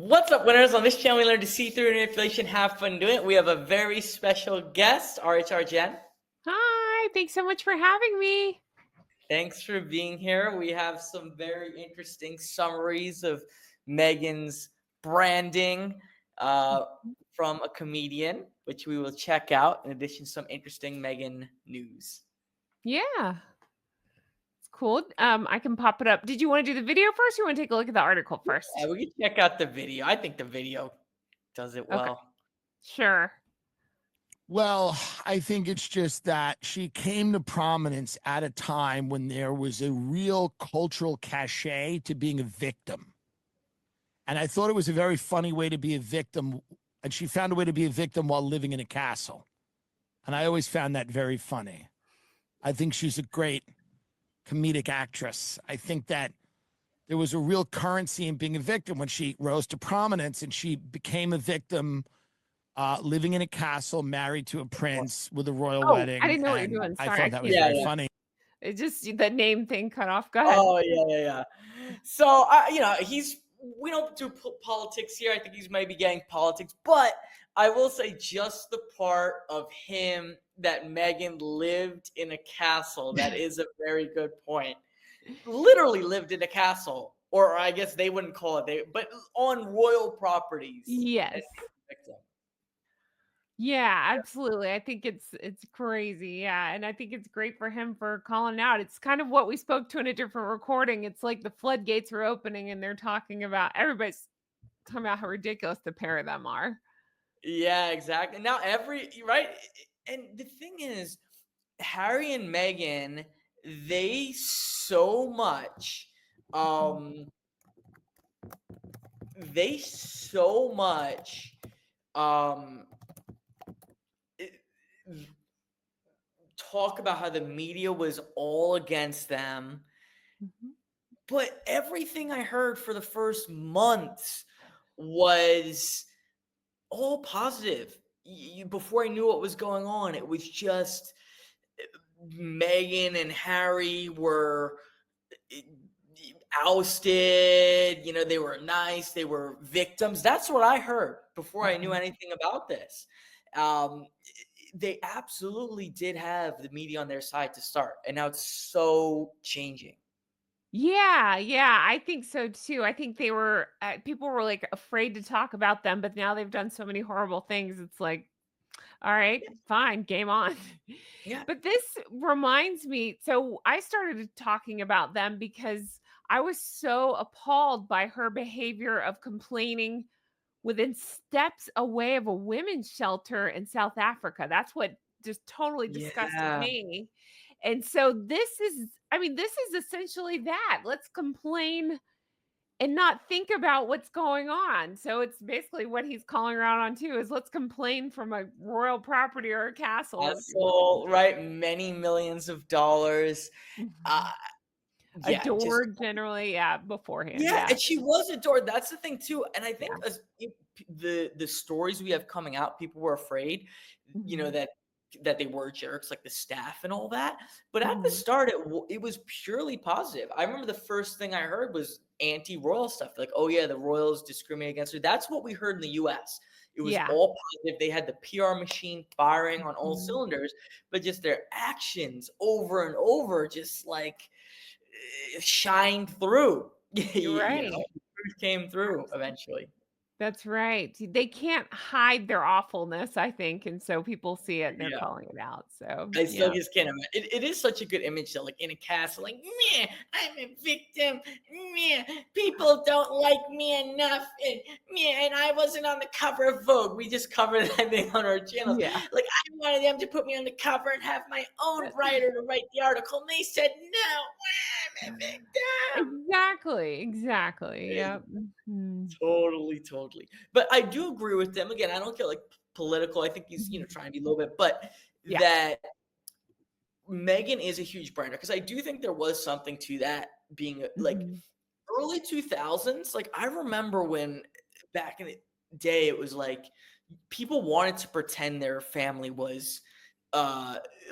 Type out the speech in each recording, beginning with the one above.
What's up, winners? On this channel, we learn to see through manipulation, have fun doing it. We have a very special guest, RHR Jen. Hi, thanks so much for having me. Thanks for being here. We have some very interesting summaries of Meghan's branding from a comedian, which we will check out, in addition to some interesting Meghan news. Yeah. It's cool. I can pop it up. Did you want to do the video first or you want to take a look at the article first? Yeah, we can check out the video. I think the video does it Okay. well. Sure. Well, I think it's just that she came to prominence at a time when there was a real cultural cachet to being a victim. And I thought it was a very funny way to be a victim. And she found a way to be a victim while living in a castle. And I always found that very funny. I think she's a great comedic actress. I think that there was a real currency in being a victim when she rose to prominence and she became a victim. Living in a castle, married to a prince with a royal wedding. I didn't know what you're doing. I Sorry. thought that was very funny. It just the name thing cut off. Go ahead. Oh yeah. So we don't do politics here. I think he's maybe getting politics, but I will say just the part of him that Meghan lived in a castle. That is a very good point. Literally lived in a castle, or I guess they wouldn't call it but on royal properties. Yes. Yeah, absolutely. I think it's crazy. Yeah, and I think it's great for him for calling out. It's kind of what we spoke to in a different recording. It's like the floodgates are opening and they're talking about everybody's talking about how ridiculous the pair of them are. Yeah, exactly. Now right, and the thing is, Harry and Meghan, they so much talk about how the media was all against them. Mhm. But everything I heard for the first months was all positive. Before I knew what was going on, it was just Meghan and Harry were ousted. They were nice. They were victims. That's what I heard before I knew anything about this. They absolutely did have the media on their side to start, and now it's so changing. Yeah, I think so too. I think they were people were like afraid to talk about them, but now they've done so many horrible things. It's like, all right, fine, game on. Yeah. But this reminds me, so I started talking about them because I was so appalled by her behavior of complaining within steps away of a women's shelter in South Africa. That's what just totally disgusted Yeah. me. And so this is essentially that. Let's complain and not think about what's going on. So it's basically what he's calling around on too is let's complain from a royal property or a castle. Castle, right? Many millions of dollars. Adored generally, beforehand. Yeah, and she was adored. That's the thing too. And I think the stories we have coming out, people were afraid, that they were jerks, like the staff and all that. But at the start, it was purely positive. I remember the first thing I heard was anti-royal stuff. Like, oh yeah, the royals discriminate against her. That's what we heard in the US. It was all positive. They had the PR machine firing on all cylinders, but just their actions over and over just like shined through. You're right. The truth came through eventually. That's right. They can't hide their awfulness, I think, and so people see it and they're calling it out. So I still just can't imagine. It is such a good image, though, like in a castle, like, meh, I'm a victim. Meh, people don't like me enough. And I wasn't on the cover of Vogue. We just covered that thing on our channel. Yeah. Like, I wanted them to put me on the cover and have my own writer to write the article. And they said, no, I'm a victim. Exactly. Yep. Totally. But I do agree with them. Again, I don't get like political. I think he's, trying to be a little bit, but that Meghan is a huge brander because I do think there was something to that being like early 2000s. Like I remember when back in the day, it was like people wanted to pretend their family was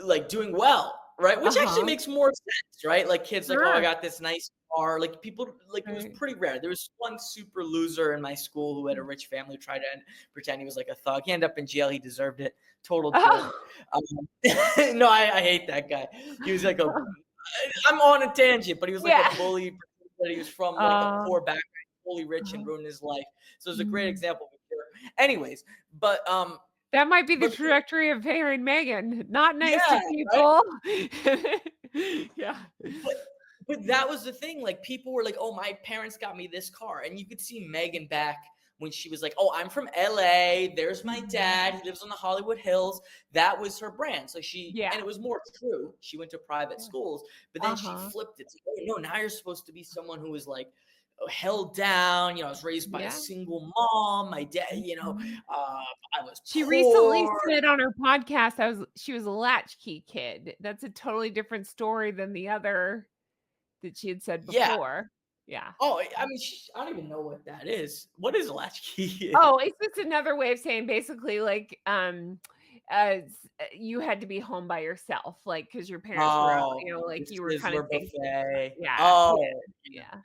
like doing well, right? Which actually makes more sense, right? Like kids like, oh, I got this nice car. Like people, like it was Right. pretty rare. There was one super loser in my school who had a rich family who tried to pretend he was like a thug. He ended up in jail. He deserved it. Total jerk. Oh. Um, no, I hate that guy. He was like a. I'm on a tangent, but he was like a Yeah. bully. That he was from like a Uh, poor background, fully rich, and uh-huh. ruined his life. So it's a great Mm. example of a jerk. Anyways, but That might be the but trajectory of Harry and Meghan. Not nice to yeah, right. people. Yeah. But that was the thing, like, people were like, "Oh, my parents got me this car," and you could see Megan back when she was like, "Oh, I'm from LA, there's my Mhm. dad, he lives on the Hollywood Hills." That was her brand, so she Yeah. and it was more true, she went to private Yeah. schools, but then she Uh-huh. flipped it to, "Oh, no, now you're supposed to be someone who is, like, held down, I was raised by a Yeah. single mom, my dad, Mhm. I was She recently poor." said on her podcast she was a latchkey kid. That's a totally different story than the other that she had said Yeah. before. Yeah. Oh, I mean, I don't even know what that is. What is a latchkey? Oh, it's just another way of saying basically like, you had to be home by yourself, like, because your parents were out, Oh, the like, you were kinda Sizzler taking buffet. yeah, yeah, Oh, yeah. yeah.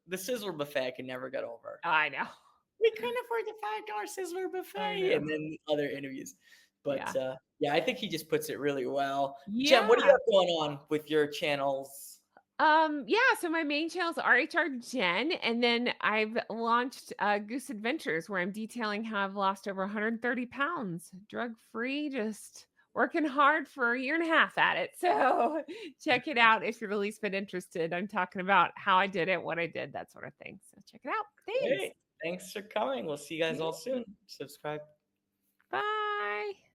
The Sizzler buffet I can never get over. I know. "We couldn't afford the $5 Sizzler I buffet," and know. then other interviews. But, Yeah. yeah, I think he just puts it really well. Jen, what do you Yeah. have going on with your channels? Yeah, so my main channel is RHR Jen, and then I've launched Goose Adventures where I'm detailing how I've lost over 130 pounds, drug free, just working hard for a year and a half at it. So check it out if you're the least bit interested. I'm talking about how I did it, what I did, that sort of thing. So check it out. Thanks. Great. Thanks for coming. We'll see you guys Yeah. all soon. Subscribe. Bye.